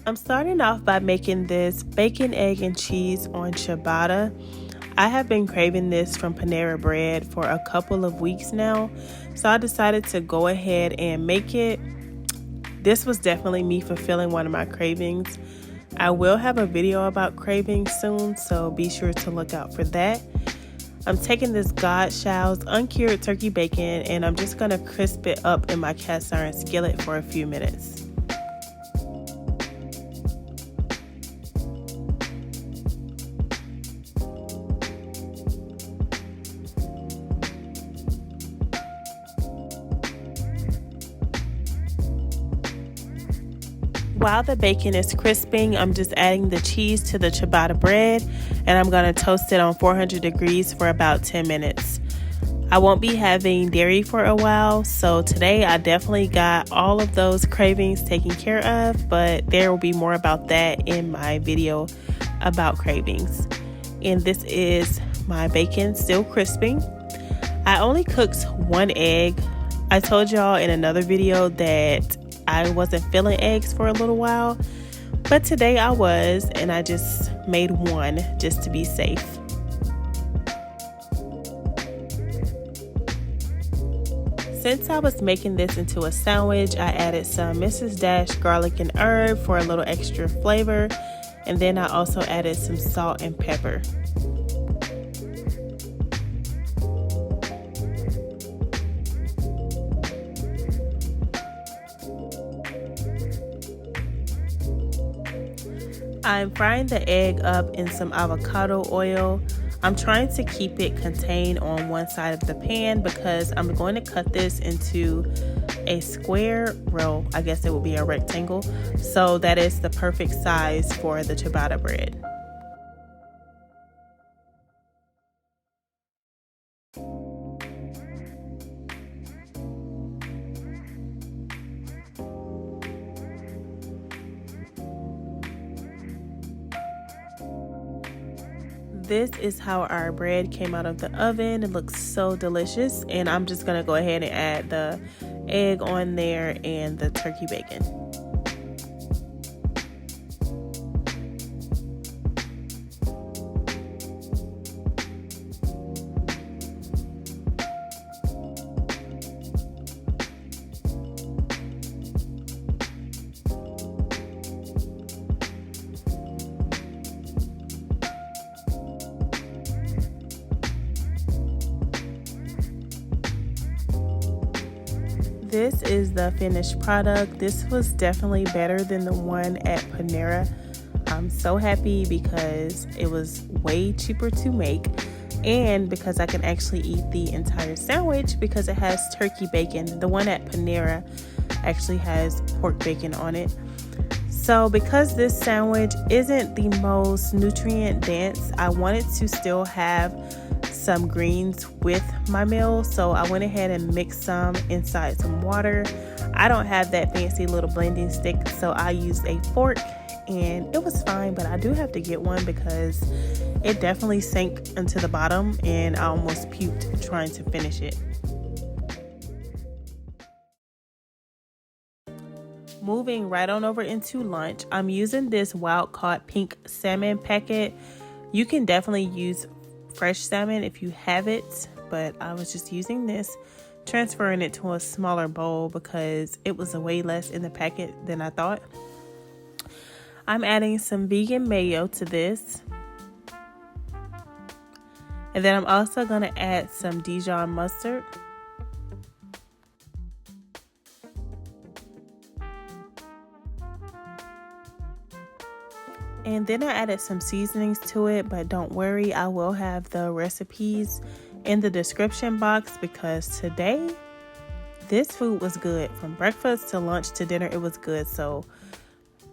I'm starting off by making this bacon, egg, and cheese on ciabatta. I have been craving this from Panera Bread for a couple of weeks now, so I decided to go ahead and make it. This was definitely me fulfilling one of my cravings. I will have a video about cravings soon, so be sure to look out for that. I'm taking this Godchild's uncured turkey bacon and I'm just going to crisp it up in my cast iron skillet for a few minutes. While the bacon is crisping, I'm just adding the cheese to the ciabatta bread and I'm going to toast it on 400 degrees for about 10 minutes. I won't be having dairy for a while, so today I definitely got all of those cravings taken care of, but there will be more about that in my video about cravings. And this is my bacon still crisping. I only cooked one egg. I told y'all in another video that I wasn't feeling eggs for a little while, but today I was, and I just made one just to be safe. Since I was making this into a sandwich, I added some Mrs. Dash garlic and herb for a little extra flavor, and then I also added some salt and pepper. I'm frying the egg up in some avocado oil. I'm trying to keep it contained on one side of the pan because I'm going to cut this into a square, well, I guess it will be a rectangle, so that is the perfect size for the ciabatta bread. This is how our bread came out of the oven. It looks so delicious, and I'm just gonna go ahead and add the egg on there and the turkey bacon. This is the finished product. This was definitely better than the one at Panera. I'm so happy because it was way cheaper to make and because I can actually eat the entire sandwich because it has turkey bacon. The one at Panera actually has pork bacon on it. So because this sandwich isn't the most nutrient dense, I wanted to still have some greens with my meal, so I went ahead and mixed some inside some water. I don't have that fancy little blending stick, so I used a fork and it was fine, but I do have to get one because it definitely sank into the bottom and I almost puked trying to finish it. Moving right on over into lunch, I'm using this wild caught pink salmon packet. You can definitely use fresh salmon if you have it, but I was just using this, transferring it to a smaller bowl because it was way less in the packet than I thought. I'm adding some vegan mayo to this, and then I'm also going to add some Dijon mustard. And then I added some seasonings to it, but don't worry, I will have the recipes in the description box because today this food was good. From breakfast to lunch to dinner, it was good. So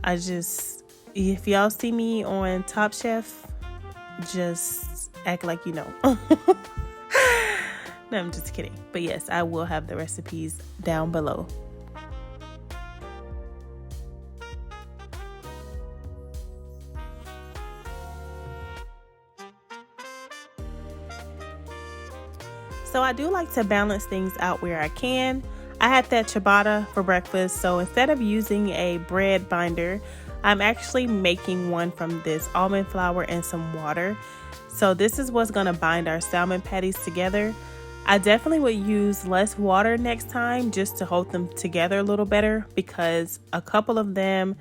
if y'all see me on Top Chef, just act like you know. No, I'm just kidding. But yes, I will have the recipes down below. So I do like to balance things out where I can. I had that ciabatta for breakfast, so instead of using a bread binder, I'm actually making one from this almond flour and some water. So this is what's going to bind our salmon patties together. I definitely would use less water next time just to hold them together a little better, because a couple of them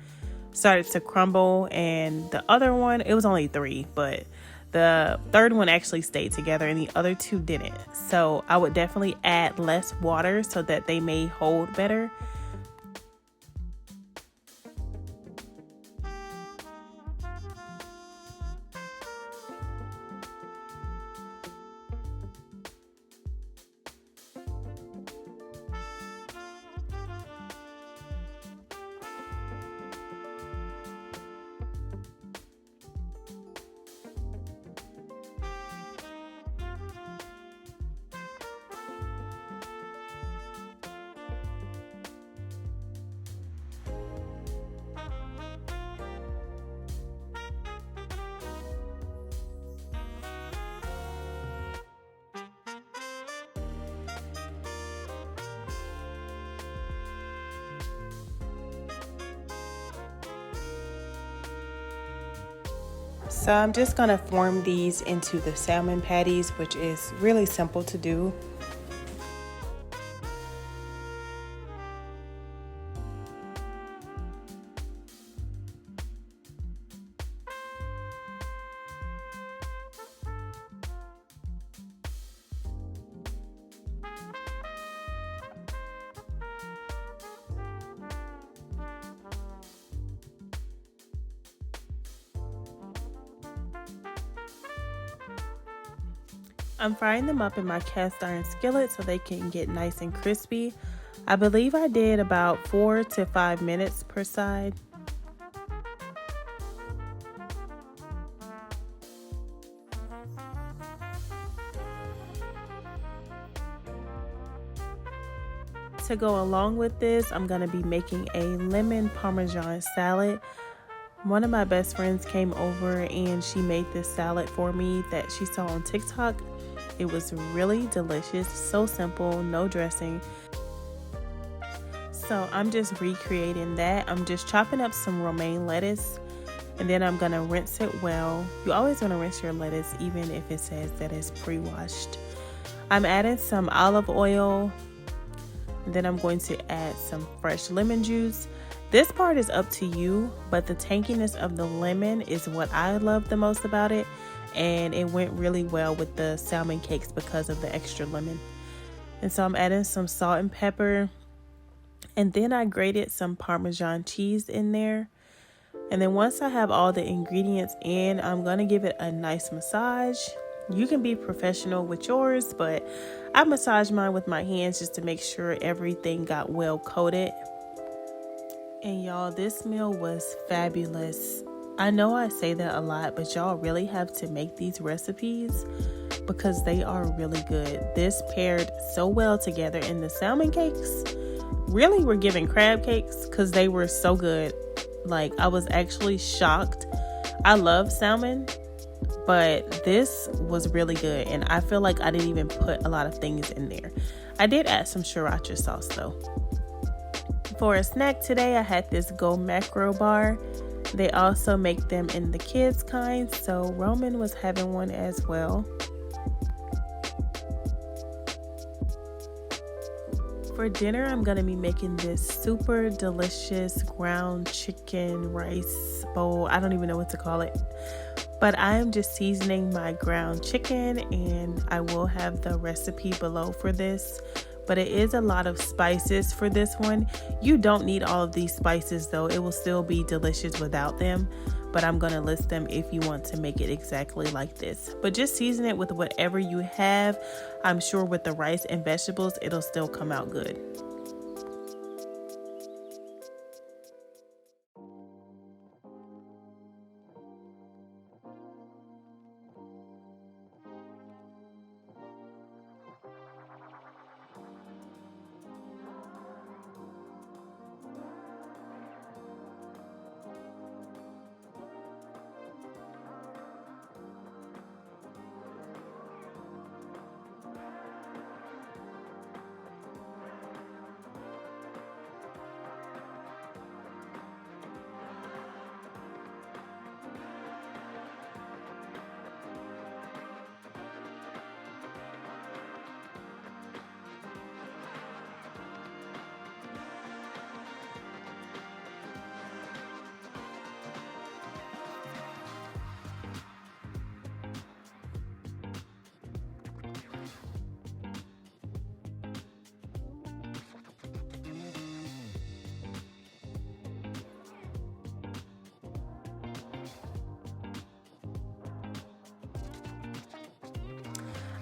started to crumble, and the other one, it was only 3, but the third one actually stayed together and the other 2 didn't. So I would definitely add less water so that they may hold better. So I'm just going to form these into the salmon patties, which is really simple to do. I'm frying them up in my cast iron skillet so they can get nice and crispy. I believe I did about 4 to 5 minutes per side. To go along with this, I'm going to be making a lemon parmesan salad. One of my best friends came over and she made this salad for me that she saw on TikTok. It was really delicious, so simple, no dressing. So I'm just recreating that. I'm just chopping up some romaine lettuce, and then I'm gonna rinse it well. You always want to rinse your lettuce even if it says that it's pre-washed. I'm adding some olive oil, and then I'm going to add some fresh lemon juice. This part is up to you, but the tanginess of the lemon is what I love the most about it, and it went really well with the salmon cakes because of the extra lemon. And so I'm adding some salt and pepper, and then I grated some Parmesan cheese in there. And then once I have all the ingredients in, I'm going to give it a nice massage. You can be professional with yours, but I massage mine with my hands just to make sure everything got well coated. And y'all, this meal was fabulous. I know I say that a lot, but y'all really have to make these recipes because they are really good. This paired so well together, and the salmon cakes really were giving crab cakes because they were so good. Like, I was actually shocked. I love salmon, but this was really good, and I feel like I didn't even put a lot of things in there. I did add some sriracha sauce though. For a snack today, I had this Go Macro bar. They also make them in the kids kind, so Roman was having one as well. For dinner, I'm going to be making this super delicious ground chicken rice bowl. I don't even know what to call it, but I am just seasoning my ground chicken, and I will have the recipe below for this. But it is a lot of spices for this one. You don't need all of these spices though. It will still be delicious without them, but I'm going to list them if you want to make it exactly like this. But just season it with whatever you have. I'm sure with the rice and vegetables, it'll still come out good.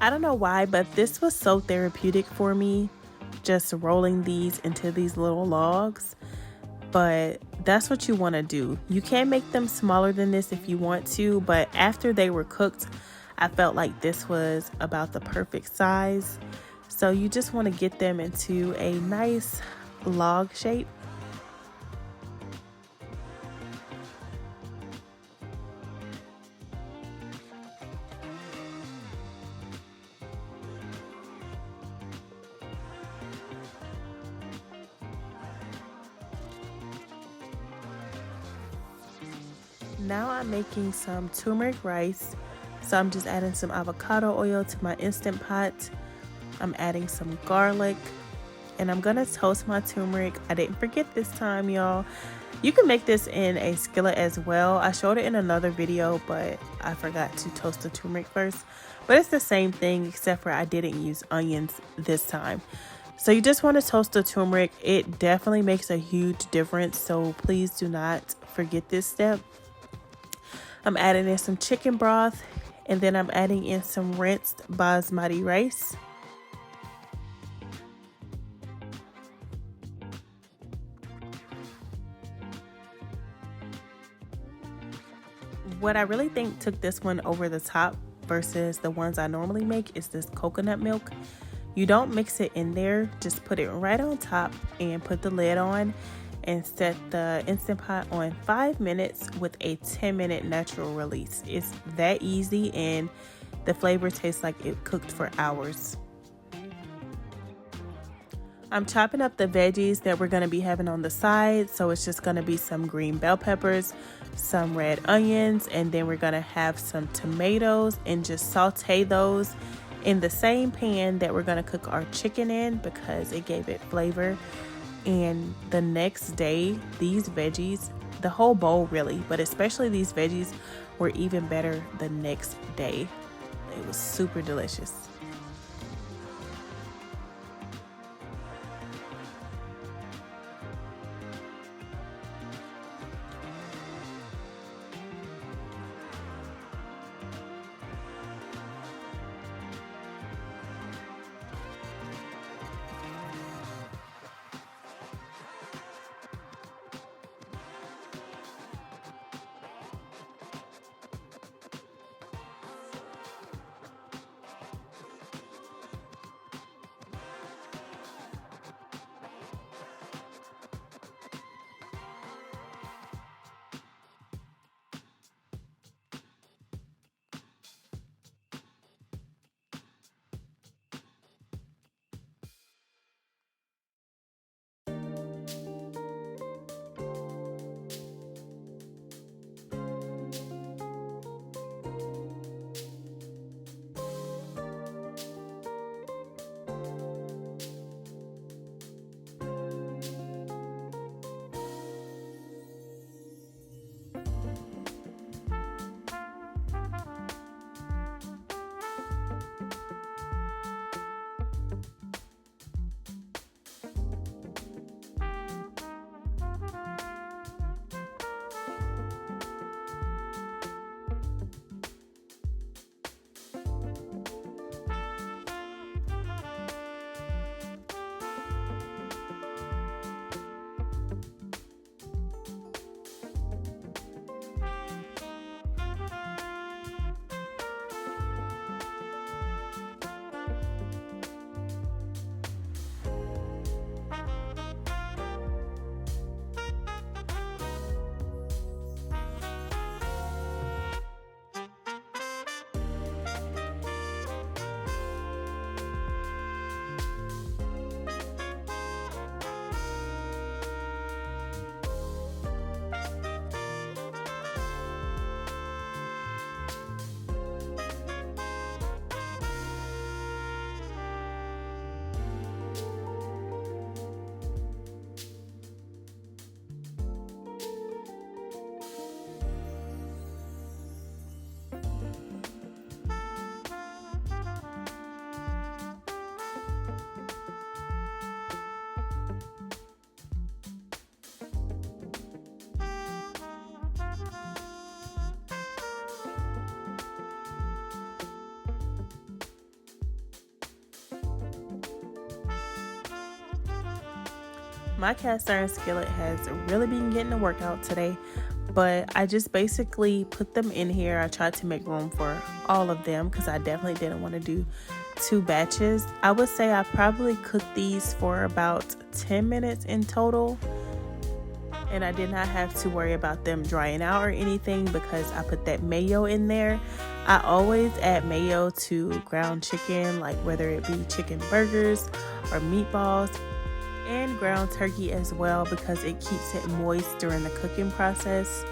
I don't know why, but this was so therapeutic for me, just rolling these into these little logs. But that's what you want to do. You can make them smaller than this if you want to, but after they were cooked, I felt like this was about the perfect size. So you just want to get them into a nice log shape. Now I'm making some turmeric rice. So I'm just adding some avocado oil to my Instant Pot. I'm adding some garlic, and I'm gonna toast my turmeric. I didn't forget this time, y'all. You can make this in a skillet as well. I showed it in another video, but I forgot to toast the turmeric first. But it's the same thing, except for I didn't use onions this time. So you just want to toast the turmeric. It definitely makes a huge difference, so please do not forget this step. I'm adding in some chicken broth, and then I'm adding in some rinsed basmati rice. What I really think took this one over the top versus the ones I normally make is this coconut milk. You don't mix it in there, just put it right on top and put the lid on and set the Instant Pot on 5 minutes with a 10-minute natural release. It's that easy, and the flavor tastes like it cooked for hours. I'm chopping up the veggies that we're going to be having on the side. So it's just going to be some green bell peppers, some red onions, and then we're going to have some tomatoes and just saute those in the same pan that we're going to cook our chicken in because it gave it flavor. And the next day, these veggies, the whole bowl really, but especially these veggies, were even better the next day. It was super delicious. My cast iron skillet has really been getting a workout today, but I just basically put them in here. I tried to make room for all of them because I definitely didn't want to do 2 batches. I would say I probably cooked these for about 10 minutes in total, and I did not have to worry about them drying out or anything because I put that mayo in there. I always add mayo to ground chicken, like whether it be chicken burgers or meatballs, and ground turkey as well, because it keeps it moist during the cooking process.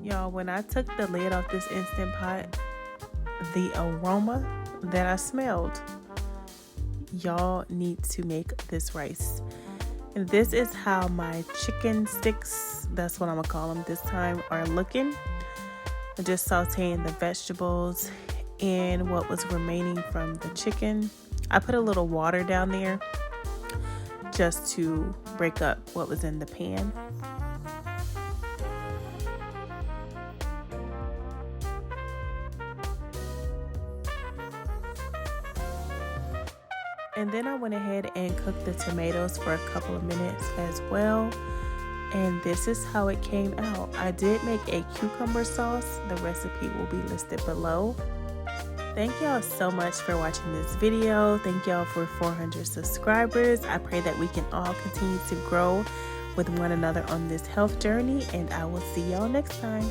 Y'all, when I took the lid off this Instant Pot, the aroma that I smelled, y'all need to make this rice. And this is how my chicken sticks, that's what I'm gonna call them this time, are looking. I'm just sauteing the vegetables and what was remaining from the chicken. I put a little water down there just to break up what was in the pan. And then I went ahead and cooked the tomatoes for a couple of minutes as well. And this is how it came out. I did make a cucumber sauce. The recipe will be listed below. Thank y'all so much for watching this video. Thank y'all for 400 subscribers. I pray that we can all continue to grow with one another on this health journey. And I will see y'all next time.